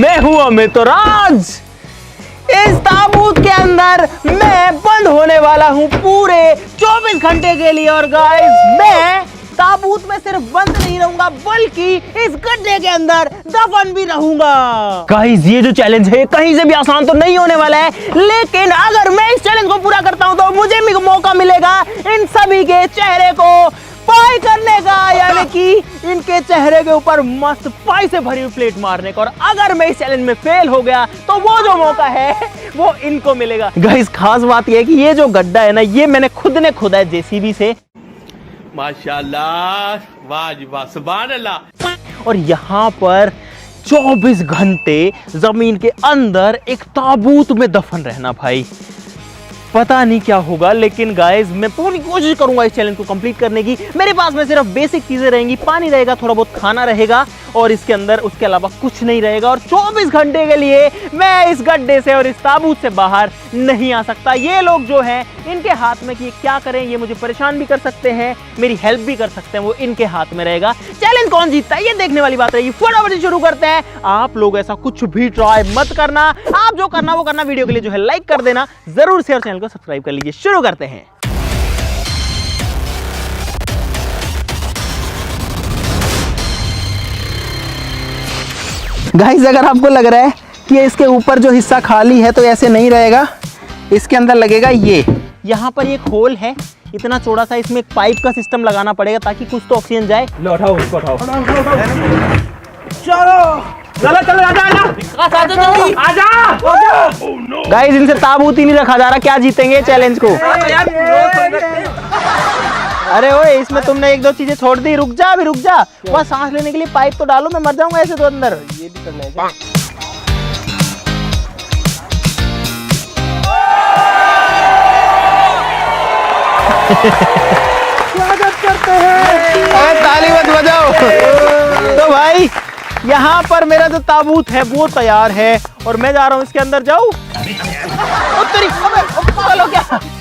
मैं हूं अमितराज। इस ताबूत के अंदर मैं बंद होने वाला हूं पूरे 24 घंटे के लिए। और गाइस, मैं ताबूत में सिर्फ बंद नहीं रहूंगा बल्कि इस गड्ढे के अंदर दफन भी रहूंगा। गाइस, ये जो चैलेंज है कहीं से भी आसान तो नहीं होने वाला है, लेकिन अगर मैं इस चैलेंज को पूरा करता हूं तो मुझे भी मौका मिलेगा इन सभी के चेहरे को पाई करने का, यानी कि इनके चेहरे के ऊपर मस्त पाई से भरी हुई प्लेट मारने का। और अगर मैं इस चैलेंज में फेल हो गया तो वो जो मौका है वो इनको मिलेगा। गाइस, खास बात यह है कि ये जो गड्ढा है ना, ये मैंने खुद ने खोदा है जेसीबी से। माशाल्लाह, वाह जी वाह, सुभान अल्लाह। और यहाँ पर 24 घंटे जमीन के अंदर एक ताबूत में दफन रहना भाई, पता नहीं क्या होगा। लेकिन गाइस, मैं पूरी कोशिश करूंगा इस चैलेंज को कंप्लीट करने की। मेरे पास में सिर्फ बेसिक चीजें रहेंगी, पानी रहेगा, थोड़ा बहुत खाना रहेगा और इसके अंदर उसके अलावा कुछ नहीं रहेगा। और 24 घंटे के लिए मैं इस गड्ढे से और इस ताबूत से बाहर नहीं आ सकता। ये लोग जो हैं, इनके हाथ में कि ये क्या करें, ये मुझे परेशान भी कर सकते हैं, मेरी हेल्प भी कर सकते हैं, वो इनके हाथ में रहेगा। चैलेंज कौन जीतता है ये देखने वाली बात रहेगी। फटाफट से शुरू करते हैं। आप लोग ऐसा कुछ भी ट्राई मत करना, आप जो करना वो करना। वीडियो के लिए जो है लाइक कर देना जरूर से और चैनल को सब्सक्राइब कर लीजिए। शुरू करते हैं। गाइस, अगर आपको लग रहा है कि इसके ऊपर जो हिस्सा खाली है तो ऐसे नहीं रहेगा, इसके अंदर लगेगा ये। यहाँ पर एक होल है इतना चौड़ा सा, इसमें एक पाइप का सिस्टम लगाना पड़ेगा ताकि कुछ तो ऑक्सीजन जाए। लो उठाओ इसको, उठाओ। चलो आजा। गाइस, इनसे ताबूत ही नहीं रखा जा रहा, क्या जीतेंगे चैलेंज को? अरे ओए, इसमें तुमने एक दो चीजें छोड़ दी, रुक जा अभी, रुक जा। वह सांस लेने के लिए पाइप तो डालो, मैं मर जाऊंगा ऐसे तो अंदर। ये भी करना है। स्वागत करते हैं। ताली मत बजाओ। तो भाई, यहाँ पर मेरा जो ताबूत है वो तैयार है और मैं जा रहा हूँ इसके अंदर। जाऊँ?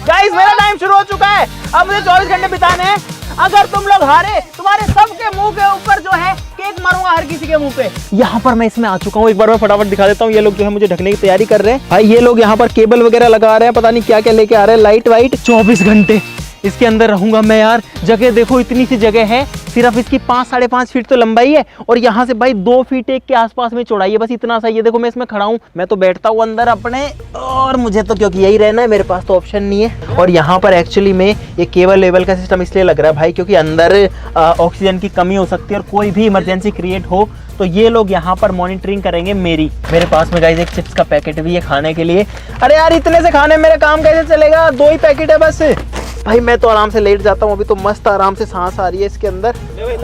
गाइस, मेरा टाइम शुरू हो चुका है, अब मुझे 24 घंटे बिताने हैं। अगर तुम लोग हारे, तुम्हारे सबके मुंह के ऊपर जो है केक मारूंगा, हर किसी के मुंह पे। यहाँ पर मैं इसमें आ चुका हूँ, एक बार मैं फटाफट दिखा देता हूँ। ये लोग जो है मुझे ढकने की तैयारी कर रहे हैं। भाई, ये लोग यहाँ पर केबल वगैरह लगा रहे हैं, पता नहीं क्या क्या लेके आ रहे हैं, लाइट वाइट। 24 घंटे इसके अंदर रहूंगा मैं यार। जगह देखो, इतनी सी जगह है, सिर्फ इसकी 5-5.5 फीट तो लंबाई है और यहाँ से भाई 2 फीट एक के आसपास में चौड़ाई है, बस इतना सा। ये देखो, मैं इसमें खड़ा हूँ, मैं तो बैठता हूँ अंदर अपने, और मुझे तो क्योंकि यही रहना है, मेरे पास तो ऑप्शन नहीं है। और यहाँ पर एक्चुअली में ये केबल लेवल का सिस्टम इसलिए लग रहा है भाई, क्योंकि अंदर ऑक्सीजन की कमी हो सकती है और कोई भी इमरजेंसी क्रिएट हो तो ये लोग यहाँ पर मॉनिटरिंग करेंगे मेरी। मेरे पास में गाइस एक चिप्स का पैकेट भी है खाने के लिए। अरे यार, इतने से खाने मेरा काम कैसे चलेगा? 2 ही पैकेट है बस। भाई, मैं तो आराम से लेट जाता हूँ, अभी तो मस्त आराम से सांस आ रही है इसके अंदर।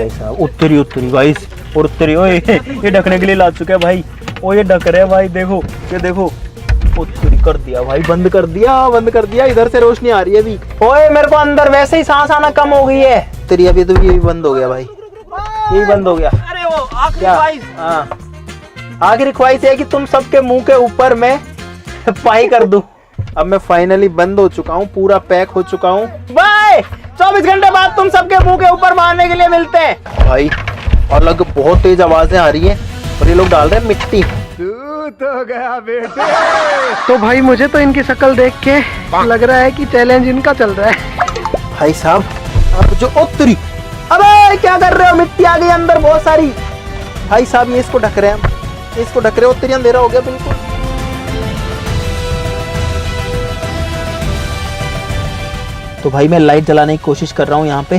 ऐसा उत्तरी गाइस, और उत्तरी। ओए, ये ढकने के लिए ला चुके हैं भाई। ओ, ये ढक रहे हैं भाई, देखो ये देखो। उत्तरी कर दिया भाई, बंद कर दिया। इधर से रोशनी आ रही है अभी। ओए, मेरे को अंदर वैसे ही सांस आना कम हो गई है। तेरी अभी तो ये भी बंद हो गया भाई, ये भी बंद हो गया। अरे वो आखिरी ख्वाहिश। हाँ, आखिरी ख्वाहिश है कि तुम सबके मुंह के ऊपर मैं पाई कर दूं। अब मैं फाइनली बंद हो चुका हूँ, पूरा पैक हो चुका हूँ। बाय। 24 घंटे बाद तुम सबके मुंह के ऊपर मारने के लिए मिलते हैं। भाई, अलग बहुत तेज आवाजें आ रही हैं और ये लोग डाल रहे हैं मिट्टी। तू तो गया बेटे। तो भाई, मुझे तो इनकी शक्ल देख के लग रहा है कि चैलेंज इनका चल रहा है। भाई साहब, अब जो उत्तरी, अबे क्या कर रहे हो? मिट्टी आ गई अंदर बहुत सारी। भाई साहब, ये इसको ढक रहे हैं, इसको ढक रहे हो। उत्तरी अंधेरा हो गया बिल्कुल। तो भाई, मैं लाइट जलाने की कोशिश कर रहा हूँ, यहाँ पे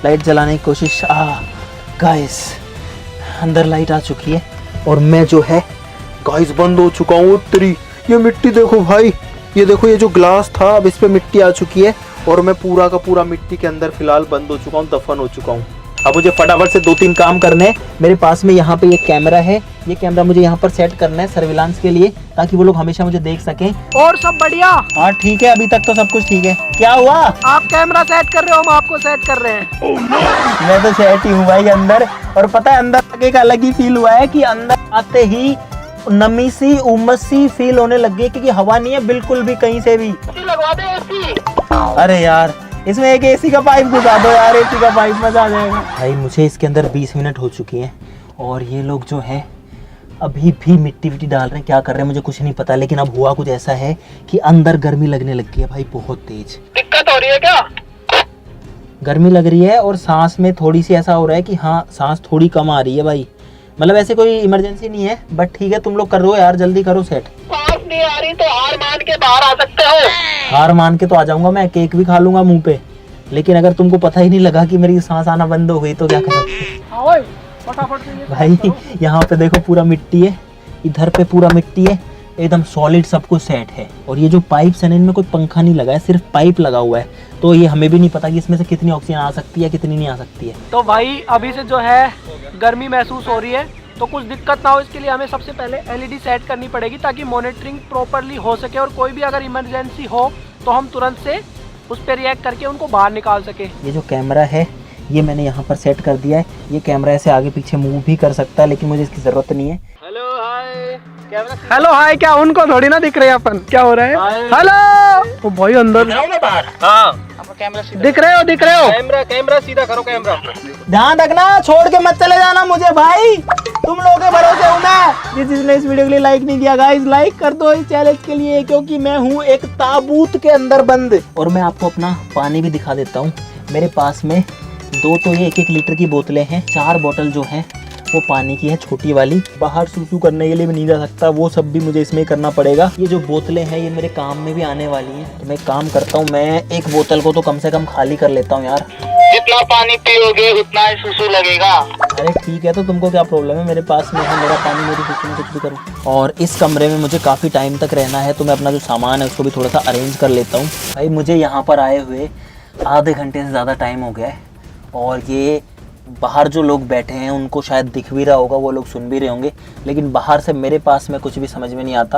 लाइट जलाने की कोशिश। गाइस, अंदर लाइट आ चुकी है और मैं जो है गाइस बंद हो चुका हूँ। उत्तरी, ये मिट्टी देखो भाई, ये देखो, ये जो ग्लास था अब इस पे मिट्टी आ चुकी है और मैं पूरा का पूरा मिट्टी के अंदर फिलहाल बंद हो चुका हूँ, दफन हो चुका हूँ। अब मुझे फटाफट से 2-3 काम करने हैं। मेरे पास में यहाँ पे ये कैमरा है, ये कैमरा मुझे यहाँ पर सेट करना है सर्विलांस के लिए, ताकि वो लोग हमेशा मुझे देख सकें। और सब बढ़िया? हाँ ठीक है, अभी तक तो सब कुछ ठीक है। क्या हुआ? आप कैमरा सेट कर रहे हो, हम आपको सेट कर रहे हैं। मैं तो सेट ही हूँ भाई अंदर। और पता है, अंदर एक अलग ही फील हुआ है कि अंदर आते ही नमी सी उमस सी फील होने लग गई, क्योंकि हवा नहीं है बिल्कुल भी कहीं से भी। लगवा दे एसी। अरे यार, इसमें एक एसी का पाइप घुसा दो यार, एसी का पाइप, मजा आ जाएगा। भाई मुझे इसके अंदर 20 मिनट हो चुकी हैं और ये लोग जो है अभी भी मिट्टी विट्टी डाल रहे हैं, क्या कर रहे हैं मुझे कुछ नहीं पता, लेकिन अब हुआ कुछ ऐसा है कि अंदर गर्मी लगने लग गई है भाई, बहुत तेज। दिक्कत हो रही है क्या? गर्मी लग रही है और सांस में थोड़ी सी ऐसा हो रहा है कि हाँ सांस थोड़ी कम आ रही है भाई। मतलब ऐसे कोई इमरजेंसी नहीं है, बट ठीक है तुम लोग कर रहे हो यार, जल्दी करो सेट। सांस नहीं आ रही तो हार मान के बाहर आ सकते हो। हार मान के तो आ जाऊंगा मैं, केक भी खा लूंगा मुंह पे, लेकिन अगर तुमको पता ही नहीं लगा कि मेरी सांस आना बंद हो गई तो क्या करोगे? भाई यहाँ पे देखो पूरा मिट्टी है, इधर पे पूरा मिट्टी है, एकदम सॉलिड सब कुछ सेट है। और ये जो पाइप्स है ना, इनमें कोई पंखा नहीं लगा है, सिर्फ पाइप लगा हुआ है, तो ये हमें भी नहीं पता कि इसमें से कितनी ऑक्सीजन आ सकती है कितनी नहीं आ सकती है। तो भाई अभी से जो है गर्मी महसूस हो रही है, तो कुछ दिक्कत ना हो इसके लिए हमें सबसे पहले एलईडी सेट करनी पड़ेगी ताकि मॉनिटरिंग प्रॉपरली हो सके, और कोई भी अगर इमरजेंसी हो तो हम तुरंत से उस पर रिएक्ट करके उनको बाहर निकाल सके। ये जो कैमरा है ये मैंने यहाँ पर सेट कर दिया है, ये कैमरा ऐसे आगे पीछे मूव भी कर सकता है, लेकिन मुझे इसकी जरूरत नहीं है। हेलो हाय, क्या उनको थोड़ी ना दिख रहे हैं अपन, क्या हो रहा है? हेलो ओ भाई अंदर दिख रहे हो? कैमरा सीधा करो, कैमरा ध्यान रखना, छोड़ के मत चले जाना मुझे भाई, तुम लोगों के भरोसे हूँ मैं। जिसने इस वीडियो के लिए लाइक नहीं किया गाइस, लाइक कर दो इस चैलेंज के लिए, क्योंकि मैं हूँ एक ताबूत के अंदर बंद। और मैं आपको अपना पानी भी दिखा देता हूँ, मेरे पास में 2 तो ये 1-1 लीटर की बोतलें हैं, 4 बोतल जो है वो पानी की है छोटी वाली। बाहर सूसू करने के लिए भी नहीं जा सकता, वो सब भी मुझे इसमें करना पड़ेगा। ये जो बोतलें हैं ये मेरे काम में भी आने वाली हैं, तो मैं काम करता हूँ, मैं एक बोतल को तो कम से कम खाली कर लेता हूँ यार। जितना पानी पियोगे उतना ही सुसु लगेगा। अरे ठीक है, तो तुमको क्या प्रॉब्लम है, मेरे पास में है मेरा पानी, मेरी सुसु में कुछ भी करूँ। और इस कमरे में मुझे काफ़ी टाइम तक रहना है, तो मैं अपना जो सामान है उसको भी थोड़ा सा अरेंज कर लेता हूँ। भाई मुझे यहाँ पर आए हुए आधे घंटे से ज़्यादा टाइम हो गया है, और ये बाहर जो लोग बैठे हैं उनको शायद दिख भी रहा होगा, वो लोग सुन भी रहे होंगे, लेकिन बाहर से मेरे पास में कुछ भी समझ में नहीं आता।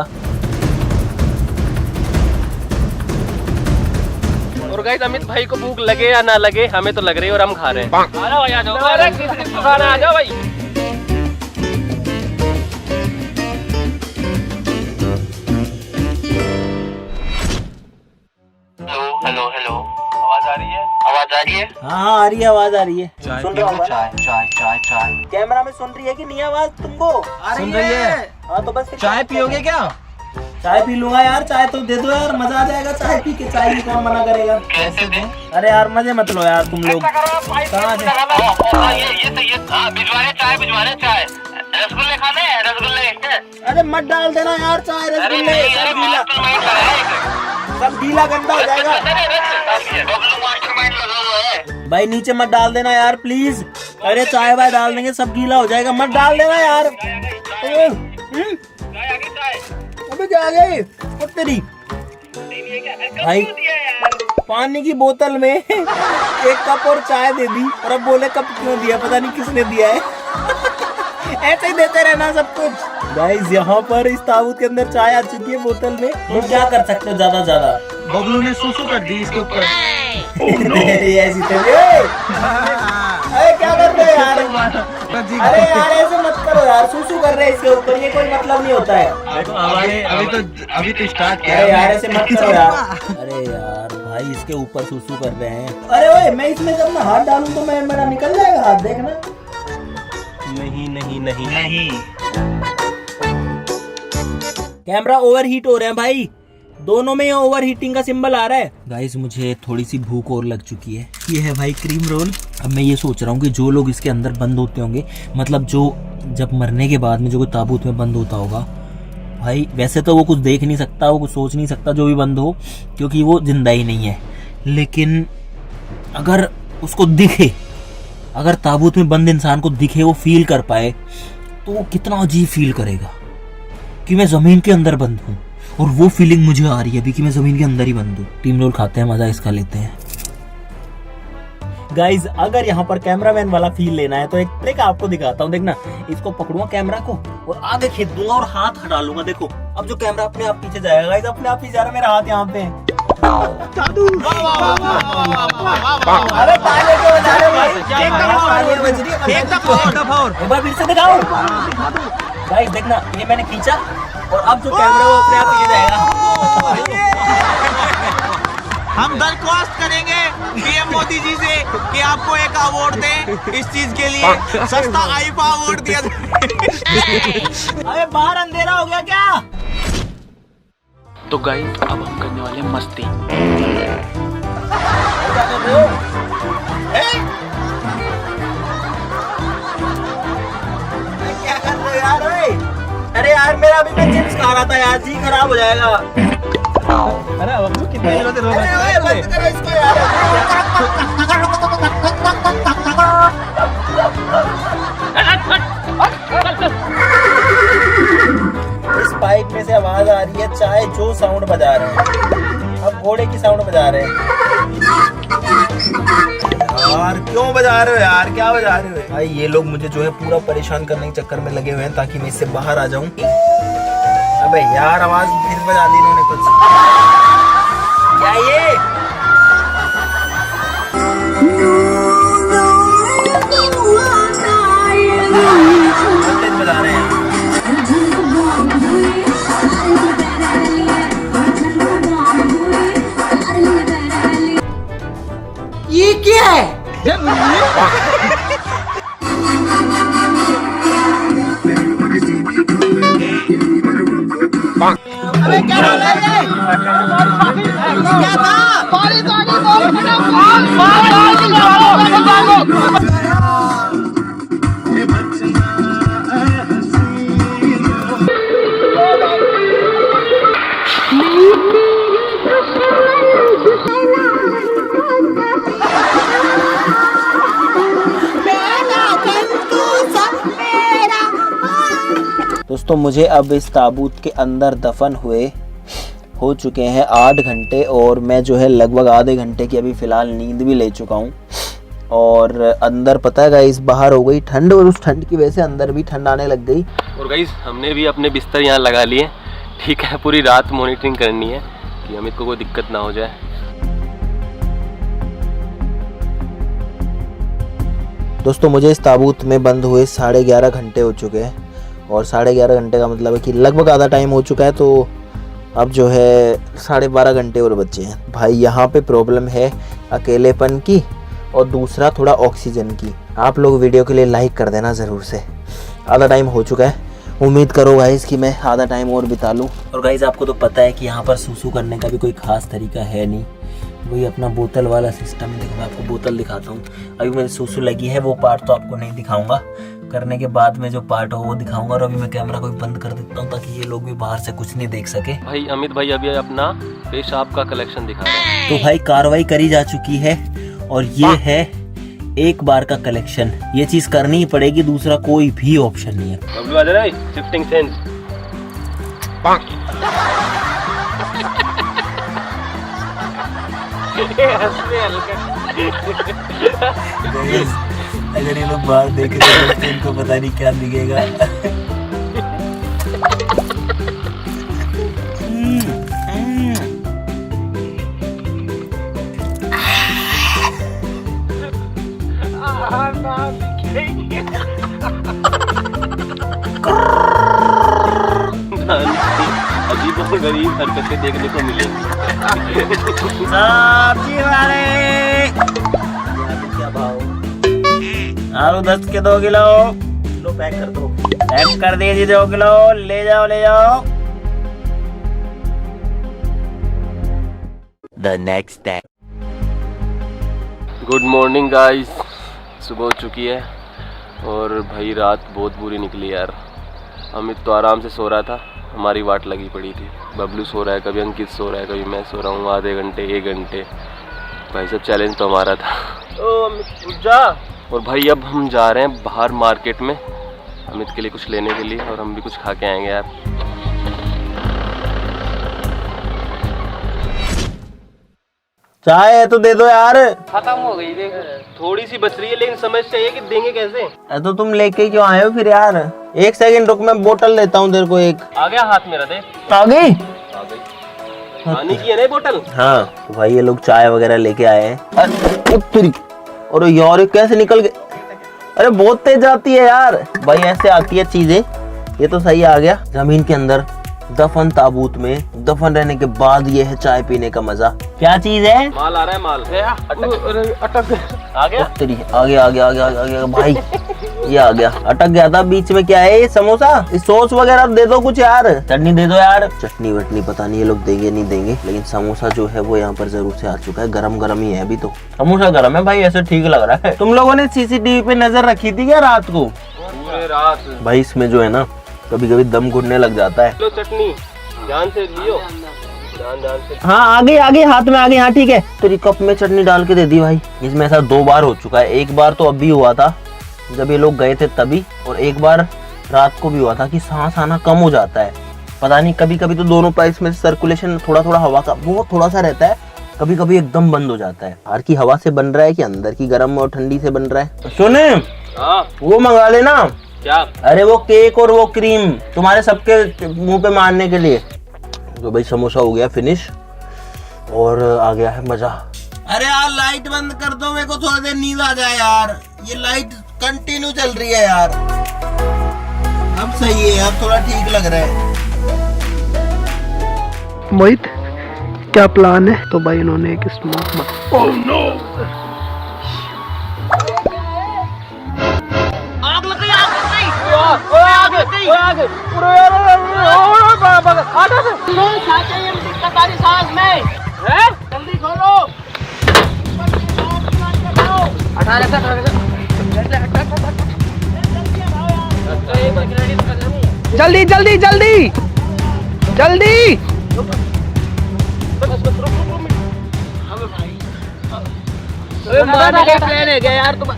और गाइस अमित भाई को भूख लगे या ना लगे, हमें तो लग रही है और हम खा रहे हैं। आ जाओ भाई, आ जाओ, अरे किसी खाना आ जाओ भाई। हेलो हेलो, आवाज आ रही है? आवाज आ रही है? हाँ आ रही है, आवाज आ रही है। सुन रहा होगा? चाय कैमरा में सुन रही है कि नहीं आवाज तुमको? सुन रही है? हाँ तो बस चाय पियोगे क्या? चाय पी लूंगा यार, चाय तो दे दो यार, मजा आ जाएगा चाय पी के। चाय की कौन मना करेगा? कैसे दें? अरे यार मजे मत लो यार तुम लोग। कहाँ से? भिजवाने चाय। रसगुल्ले खाने हैं, रसगुल्ले। अरे मत डाल देना यार चाय, रसगुल्ले सब गीला गंदा हो जाएगा। भाई नीचे मत डाल देना यार प्लीज, अरे चाय वाय डाल देंगे सब गीला हो जाएगा, मत डाल देना यार। अबे क्या आ गई तेरी भाई, पानी की बोतल में 1 कप और चाय दे दी, और अब बोले कप क्यों दिया, पता नहीं किसने दिया है। ऐसे ही देते रहना सब कुछ। गाइस यहाँ पर इस ताबूत के अंदर चाय आ चुकी है बोतल में, तुम क्या कर सकते हो ज्यादा ज्यादा? बबलू ने सुसु कर दी इसके ऊपर। ऐसी अरे क्या कर रहे हो यार? अरे यार ऐसे मत करो यार, सुसु कर रहे हैं इसके ऊपर, ये कोई मतलब नहीं होता है। अभी तो स्टार्ट किया। अरे यार ऐसे मत करो यार। अरे यार भाई इसके ऊपर सुसु कर रहे हैं। अरे ओए मैं इसमें जब मैं हाथ डालूं तो मेरा निकल जाएगा हाथ, देखना। नहीं। कैमरा ओवरहीट हो रहे हैं भाई, दोनों में ओवर हीटिंग का सिंबल आ रहा है। गाइस मुझे थोड़ी सी भूख और लग चुकी है। ये है भाई क्रीम रोल। अब मैं ये सोच रहा हूँ कि जो लोग इसके अंदर बंद होते होंगे, मतलब जो जब मरने के बाद में जो कोई ताबूत में बंद होता होगा, भाई वैसे तो वो कुछ देख नहीं सकता, वो कुछ सोच नहीं सकता जो भी बंद हो, क्योंकि वो जिंदा ही नहीं है। लेकिन अगर उसको दिखे, अगर ताबूत में बंद इंसान को दिखे, वो फील कर पाए, तो वो कितना अजीब फील करेगा कि मैं जमीन के अंदर बंद हूँ। और वो फीलिंग मुझे आ रही है अभी कि मैं जमीन के अंदर ही बंद हूँ। टीम रोल खाते हैं, मजा इसका लेते हैं। गाइज अगर यहाँ पर कैमरामैन वाला फील लेना है तो एक ट्रिक आपको दिखाता हूँ। देखना, इसको पकड़ूंगा कैमरा को और आगे खींच दूंगा और हाथ हटा लूंगा। देखो अब जो कैमरा अपने आप पीछे जाएगा, गाइज अपने आप पीछे जा रहा है, मेरा हाथ यहाँ पे है। अरे तालियां क्यों बजा रहे हो भाई? तालियां बज रही है। एक बार फिर से दिखाओ। गाइस देखना, ये मैंने खींचा और अब जो कैमरा वो अपने आप पीछे जाएगा। हम दरख्वास्त करेंगे पीएम मोदी जी से कि आपको एक अवार्ड दे इस चीज के लिए, सस्ता आईफा अवार्ड दिया। अरे बाहर अंधेरा हो गया क्या? तो गाइस अब हम करने वाले हैं मस्ती। क्या कर रहे हो यार? अरे यार मेरा अभी मैं चिप्स खा रहा था यार, जी खराब हो जाएगा। अरे अब कितने दिनों से रो रहे हो? बंद करो इसको यार। इस पाइप में से आवाज आ रही है, चाहे जो साउंड बजा रहे हैं। अब घोड़े की साउंड बजा रहे हैं यार। क्यों बजा रहे हो यार? क्या बजा रहे हो भाई? ये लोग मुझे जो है पूरा परेशान करने के चक्कर में लगे हुए हैं ताकि मैं इससे बाहर आ जाऊं। अबे यार आवाज फिर बजा दी इन्होंने कुछ। क्या ये? तेज बजा रहे हैं। ये क्या है? अरे क्या हो रहा है? क्या था? दोस्तों मुझे अब इस ताबूत के अंदर दफन हुए हो चुके हैं 8 घंटे, और मैं जो है लगभग आधे घंटे की अभी फ़िलहाल नींद भी ले चुका हूँ। और अंदर पता है गाइस बाहर हो गई ठंड, और उस ठंड की वजह से अंदर भी ठंड आने लग गई। और गाइस हमने भी अपने बिस्तर यहाँ लगा लिए, ठीक है। पूरी रात मॉनिटरिंग करनी है कि अमित को कोई दिक्कत ना हो जाए। दोस्तों मुझे इस ताबूत में बंद हुए 11:30 घंटे हो चुके हैं, और 11:30 घंटे का मतलब है कि लगभग आधा टाइम हो चुका है। तो अब जो है 12:30 घंटे और बचे हैं। भाई यहाँ पे प्रॉब्लम है अकेलेपन की, और दूसरा थोड़ा ऑक्सीजन की। आप लोग वीडियो के लिए लाइक कर देना ज़रूर से। आधा टाइम हो चुका है, उम्मीद करो गाइस कि मैं आधा टाइम और बिता लूँ। और गाइस आपको तो पता है कि यहाँ पर सूसू करने का भी कोई ख़ास तरीका है नहीं, वही अपना बोतल वाला सिस्टम है। देखो मैं आपको बोतल दिखाता हूँ। अभी मेरी सूसू लगी है, वो पार्ट तो आपको नहीं दिखाऊंगा, करने के बाद में जो पार्ट हो वो दिखाऊंगा। और अभी मैं कैमरा को बंद कर देता हूँ ताकि ये लोग भी बाहर से कुछ नहीं देख सके। भाई अमित भाई अभी अपना पेशाब का कलेक्शन दिखा रहे हैं। तो भाई कार्रवाई करी जा चुकी है, और ये है एक बार का कलेक्शन। ये चीज करनी ही पड़ेगी, दूसरा कोई भी ऑप्शन नहीं है। बबलू आ जा रहा है, शिफ्टिंग सेंस। अगर ये लोग बाहर देख रहे हैं तो इनको पता नहीं क्या दिखेगा। अजीब और गरीब हरकतें देखने को मिलेंगी। सब्जी वाले क्या भाव? आलू 10 के 2 किलो। लो पैक कर दो। पैक कर दिए जी 2 किलो। ले जाओ ले जाओ। The next day. Good morning guys, सुबह हो चुकी है और भाई रात बहुत बुरी निकली यार। अमित तो आराम से सो रहा था, हमारी वाट लगी पड़ी थी। बबलू सो रहा है, कभी अंकित सो रहा है, कभी मैं सो रहा हूँ। आधे घंटे 1 घंटे भाई सब चैलेंज तो हमारा था। ओ अमित उठ जा। और भाई अब हम जा रहे हैं बाहर मार्केट में अमित के लिए कुछ लेने के लिए, और हम भी कुछ खा के आएंगे यार। चाय है तो दे दो यार। खत्म हो गई, देख थोड़ी सी बच रही है, लेकिन समस्या ये कि देंगे कैसे। तो तुम लेके क्यों आए हो फिर यार? 1 सेकंड रुक, मैं बोतल लेता हूँ तेरे को। एक आ गया हाथ मेरा, देख आ गई। पानी की है ना बोतल। हाँ तो भाई ये लोग चाय वगैरह लेके आए हैं। अरे यार ये कैसे निकल गए? अरे बहुत तेज आती है यार। भाई ऐसे आती है चीजें। ये तो सही आ गया जमीन के अंदर। दफन ताबूत में दफन रहने के बाद ये है चाय पीने का मजा। क्या चीज है? माल आ रहा है माल। अटक आ गया तेरी आगे आगे आगे आगे आगे भाई, ये आ गया, अटक गया था बीच में। क्या है ये? समोसा? इस सॉस वगैरह दे दो कुछ यार, चटनी दे दो यार। चटनी वटनी पता नहीं ये लोग देंगे नहीं देंगे, लेकिन समोसा जो है वो यहाँ पर जरूर से आ चुका है। गरम गरम ही है अभी तो। समोसा गरम है भाई, ऐसे ठीक लग रहा है। तुम लोगों ने सीसीटीवी पे नजर रखी थी क्या रात को? पूरे रात भाई इसमें जो है ना कभी कभी दम घुटने लग जाता है। लो चटनी, ध्यान से लियो, ध्यान से। हाँ आगे आगे हाथ में आगे। हाँ ठीक है, तेरी कप में चटनी डाल के दे दी भाई। इसमें ऐसा 2 बार हो चुका है। एक बार तो अभी हुआ था जब ये लोग गए थे तभी, और एक बार रात को भी हुआ था कि सांस आना कम हो जाता है। पता नहीं, कभी कभी तो दोनों पाइप्स में सर्कुलेशन थोड़ा थोड़ा हवा का वो थोड़ा सा रहता है, कभी कभी एकदम बंद हो जाता है। बाहर की हवा से बन रहा है कि अंदर की गर्म और ठंडी से बन रहा है? सुने, वो मंगा लेना। क्या? अरे वो केक और वो क्रीम तुम्हारे सबके मुंह पे मारने के लिए। तो भाई समोसा हो गया फिनिश और आ गया है मजा। अरे यार लाइट बंद कर दो, मेरे को थोड़ी देर नींद आ जाए यार। ये लाइट कंटिन्यू चल रही है यार। अब सही है, अब थोड़ा ठीक लग रहा है। मोहित क्या प्लान है? तो भाई इन्होंने एक स्मोक ओह नो, आग लग गई, आग लग गई। ओए आग लग गई, ओए आग। पूरे सांस में है, जल्दी खोलो। 18 से जल्दी जल्दी जल्दी जल्दी। मारने का प्लान है क्या यार तुम?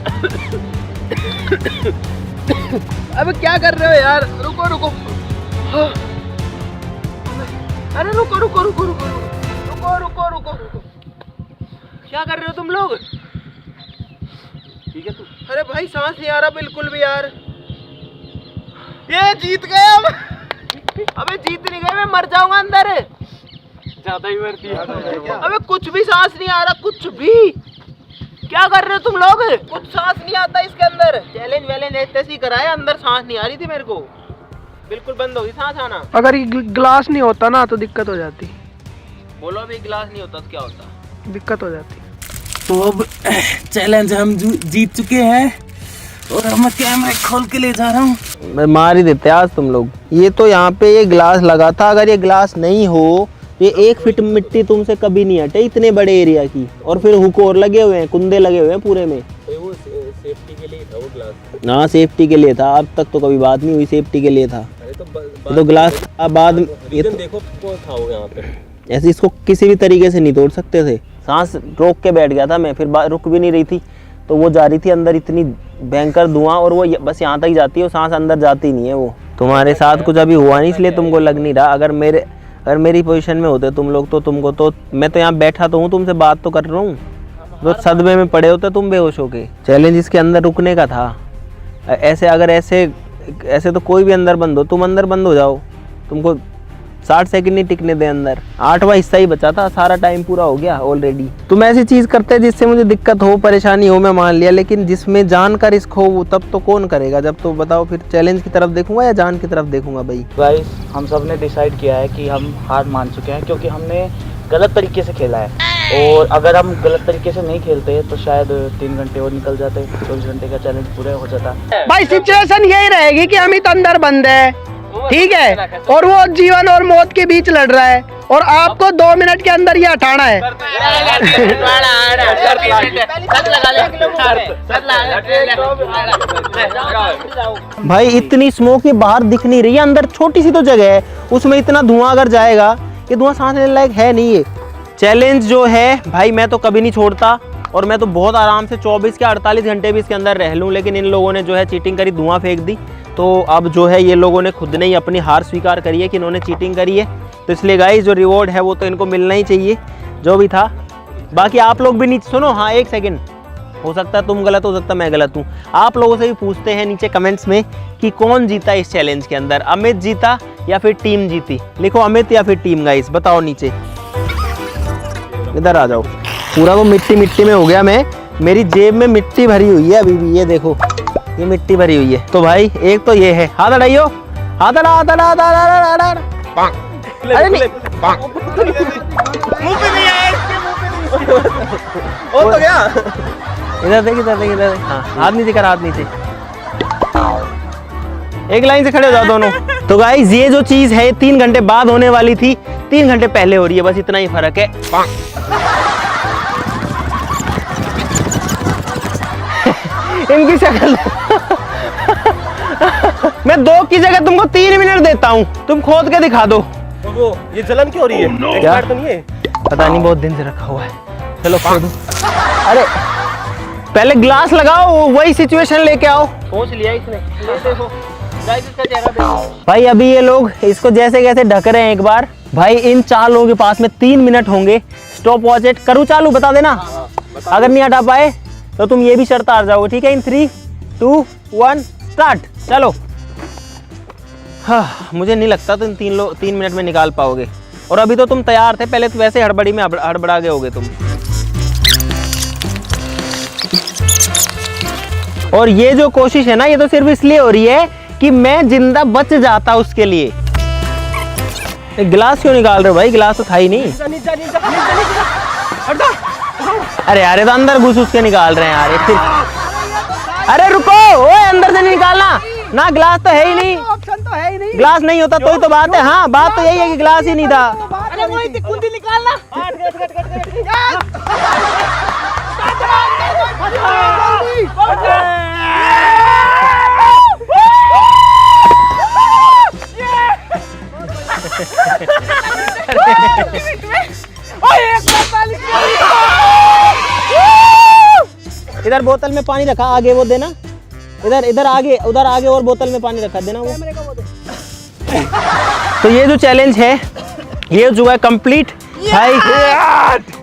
अबे क्या कर रहे हो यार? रुको रुको, अरे रुको रुको रुको रुको रुको रुको रुको रुको, क्या कर रहे हो तुम लोग? ठीक है तू? अरे भाई सांस नहीं आ रहा बिल्कुल भी यार। ये जीत गए अब। अबे जीत नहीं गए, मैं मर जाऊंगा अंदर। ज्यादा ही मरती है। अबे कुछ भी सांस नहीं आ रहा, कुछ भी। क्या कर रहे हो तुम लोग? कुछ सांस नहीं आता इसके अंदर। चैलेंज वैलेंज ऐसे ही कराया, अंदर सांस नहीं आ रही थी मेरे को, बिल्कुल बंद हो गई सांस आना। अगर ये ग्लास नहीं होता ना तो दिक्कत हो जाती। बोलो अभी गिलास नहीं होता तो क्या होता? दिक्कत हो जाती। तो अब चैलेंज हम जीत चुके हैं और मैं कैमरा खोल के ले जा रहा हूँ। मैं मार ही देते आज तुम लोग। ये तो यहाँ पे ये ग्लास लगा था, अगर ये ग्लास नहीं हो ये 1 फीट मिट्टी तुमसे कभी नहीं हटे इतने बड़े एरिया की। और फिर हुक और लगे हुए हैं, कुंदे लगे हुए हैं पूरे में। वो सेफ्टी के लिए था वो ग्लास। हाँ सेफ्टी के लिए था, अब तक तो कभी बात नहीं हुई, सेफ्टी के लिए था। अरे तो ग्लास बाद ये तो देखो था वो यहाँ पे। ऐसे इसको किसी भी तरीके से नहीं तोड़ सकते थे। सांस रोक के बैठ गया था मैं, फिर रुक भी नहीं रही थी तो वो जा रही थी अंदर, इतनी भयंकर धुआं, और वो बस यहाँ तक जाती है, वो सांस अंदर जाती नहीं है। वो तुम्हारे साथ कुछ अभी हुआ नहीं इसलिए तुमको लग नहीं रहा। अगर मेरी पोजीशन में होते तुम लोग तो तुमको तो, मैं तो यहाँ बैठा तो हूँ, तुमसे बात तो कर रहा हूँ, तो सदमे में पड़े होते तुम बेहोश होके। चैलेंज इसके अंदर रुकने का था। ऐसे तो कोई भी अंदर बंद हो, तुम अंदर बंद हो जाओ, तुमको 60 सेकंड नहीं टिकने दे अंदर। 8वां हिस्सा ही बचा था, सारा टाइम पूरा हो गया ऑलरेडी। तुम ऐसी चीज करते हैं जिससे मुझे दिक्कत हो, परेशानी हो, मैं मान लिया, लेकिन जिसमें जान का रिस्क हो वो तब तो कौन करेगा? जब तो बताओ फिर चैलेंज की तरफ देखूंगा या जान की तरफ देखूंगा? भाई गाइस हम सब ने डिसाइड किया है कि हम हार मान चुके हैं क्योंकि हमने गलत तरीके से खेला है, और अगर हम गलत तरीके से नहीं खेलते तो शायद 3 घंटे और निकल जाते, 24 घंटे का चैलेंज पूरा हो जाता। भाई सिचुएशन यही रहेगी कि अमित अंदर बंद है, ठीक है, और वो जीवन और मौत के बीच लड़ रहा है, और आपको 2 मिनट के अंदर ये हटाना है। भाई इतनी स्मोक ये बाहर दिख नहीं रही है, अंदर छोटी सी तो जगह है, उसमें इतना धुआं अगर जाएगा, ये धुआं सांस लेने लायक है नहीं। ये चैलेंज जो है भाई मैं तो कभी नहीं छोड़ता, और मैं तो बहुत आराम से 24 के 48 घंटे भी इसके अंदर रह लूँ, लेकिन इन लोगों ने जो है चीटिंग करी, धुआं फेंक दी। तो अब जो है ये लोगों ने खुद ने ही अपनी हार स्वीकार करी है कि इन्होंने चीटिंग करी है, तो इसलिए गाइस जो रिवॉर्ड है वो तो इनको मिलना ही चाहिए, जो भी था। बाकी आप लोग भी नीचे सुनो, हाँ 1 सेकंड, हो सकता है तुम गलत, हो सकता है मैं गलत हूँ। आप लोगों से भी पूछते हैं नीचे कमेंट्स में कि कौन जीता इस चैलेंज के अंदर, अमित जीता या फिर टीम जीती? लिखो अमित या फिर टीम, गाइस बताओ नीचे। इधर आ जाओ, पूरा वो मिट्टी मिट्टी में हो गया मैं, मेरी जेब में मिट्टी भरी हुई है अभी भी, ये देखो ये मिट्टी भरी हुई है। तो भाई एक तो ये है, हाथ हटाइयो, हाथ हटा, अरे नहीं, मुंह पे नहीं आया इसके, मुंह पे नहीं। हो तो गया। इधर देख, इधर देख, इधर देख। हाँ, हाथ नीचे कर, हाथ नीचे। एक लाइन से खड़े हो जाओ दोनों। तो गाइस ये जो चीज है 3 घंटे बाद होने वाली थी, 3 घंटे पहले हो रही है, बस इतना ही फर्क है। इनकी शक्ल मैं 2 की जगह तुमको 3 मिनट देता हूँ, तुम खोद के दिखा दो। तो वो ये जलन क्यों हो रही है? क्या? तो नहीं है? पता नहीं, बहुत दिन से रखा हुआ है। चलो खोदो। अरे पहले ग्लास लगाओ, वही सिचुएशन लेके आओ। सोच लिया इसने। ये देखो गाइस, इसका चेहरा देखो। भाई अभी ये लोग इसको जैसे कैसे ढक रहे हैं एक बार। भाई इन 4 लोगों के पास में 3 मिनट होंगे। स्टॉप वॉच इट करूँ चालू, बता देना। अगर नहीं हटा पाए तो तुम ये भी शर्त हार जाओगे, ठीक है? इन 3, 2, 1 स्टार्ट। चलो। हाँ, मुझे नहीं लगता तुम 3 मिनट में निकाल पाओगे। और अभी तो तुम तैयार थे, पहले तो वैसे हड़बड़ी में हड़बड़ा गए होगे तुम। और ये जो कोशिश है ना, ये तो सिर्फ इसलिए हो रही है कि मैं जिंदा बच जाता उसके लिए। गिलास क्यों निकाल रहे हो भाई? गिलास तो था ही नहीं। अरे यार, ये तो अंदर घुस के निकाल रहे हैं यार ये फिर। अरे रुको, ओए अंदर से नहीं निकालना ना, गिलास तो है ही नहीं। ऑप्शन तो है ही नहीं। गिलास नहीं होता तो ही तो बात है। हाँ, बात तो यही है कि गिलास ही नहीं था। अरे वही कुंडी निकालना। इधर बोतल में पानी रखा, आगे वो देना। इधर आगे, उधर आगे और बोतल में पानी रखा देना वो। तो ये जो चैलेंज है ये जो है कंप्लीट। भाई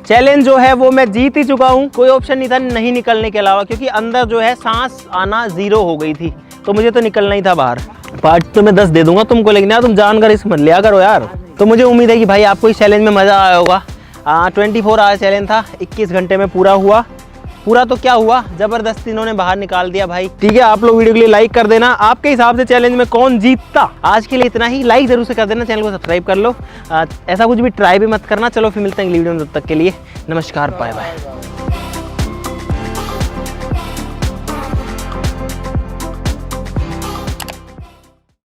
चैलेंज जो है वो मैं जीत ही चुका हूँ। कोई ऑप्शन नहीं था नहीं निकलने के अलावा, क्योंकि अंदर जो है सांस आना 0 हो गई थी, तो मुझे तो निकलना ही था बाहर। पार्ट तो मैं 10 दे दूंगा तुमको, लेकिन यार तुम जानकर इस मत लिया करो यार। तो मुझे उम्मीद है कि भाई आपको इस चैलेंज में मजा आया होगा। 24 आवर चैलेंज था, 21 घंटे में पूरा हुआ। पूरा तो क्या हुआ, जबरदस्ती इन्होंने बाहर निकाल दिया भाई। ठीक है, आप लोग वीडियो के लिए लाइक कर देना। आपके हिसाब से चैलेंज में कौन जीतता? आज के लिए इतना ही। लाइक जरूर से कर देना, चैनल को सब्सक्राइब कर लो। ऐसा कुछ भी ट्राई भी मत करना। चलो फिर मिलते हैं अगली वीडियो में, तब तक के लिए नमस्कार, बाय बाय।